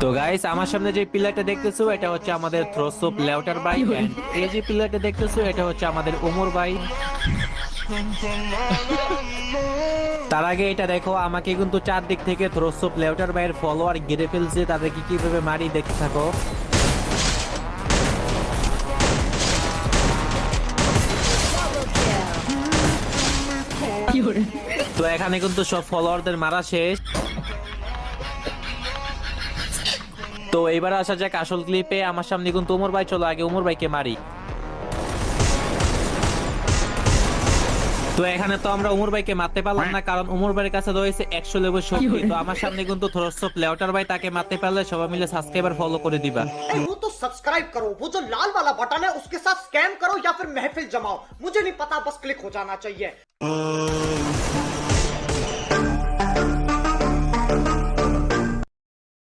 তো গাইস, আমার সামনে যে পিলারটা দেখতেছো এটা হচ্ছে আমাদের থ্রোসোপ লেউটার ভাই, and এই যে পিলারটা দেখতেছো এটা হচ্ছে আমাদের ওমর ভাই। তার আগে এটা দেখো, আমাকে কিন্তু চারদিক থেকে থ্রোসোপ লেউটার ভাইয়ের ফলোয়ার ঘিরে ফেলছে, তাদেরকে কিভাবে মারি দেখতে থাকো। তো এখানে কিন্তু সব ফলোয়ারদের মারা শেষ। তো এবার আসা যাক আসল ক্লিপে। আমার সামনে কিন্তু ওমর ভাই, চলো আগে ওমর ভাইকে মারি। তো এখানে তো আমরা ওমর ভাইকে মারতে পারলাম না, কারণ ওমর ভাইয়ের কাছে রয়েছে 100 লেভেল শক্তি। তো আমার সামনে কিন্তু থ্রোসোপ লেউটার ভাই, তাকে মারতে পারলে সবাই মিলে সাবস্ক্রাইবার ফলো করে দিবা। वो तो सब्सक्राइब करो, वो जो लाल वाला बटन है उसके साथ स्कैम करो या फिर महफिल जमाओ, मुझे नहीं पता, बस क्लिक हो जाना चाहिए।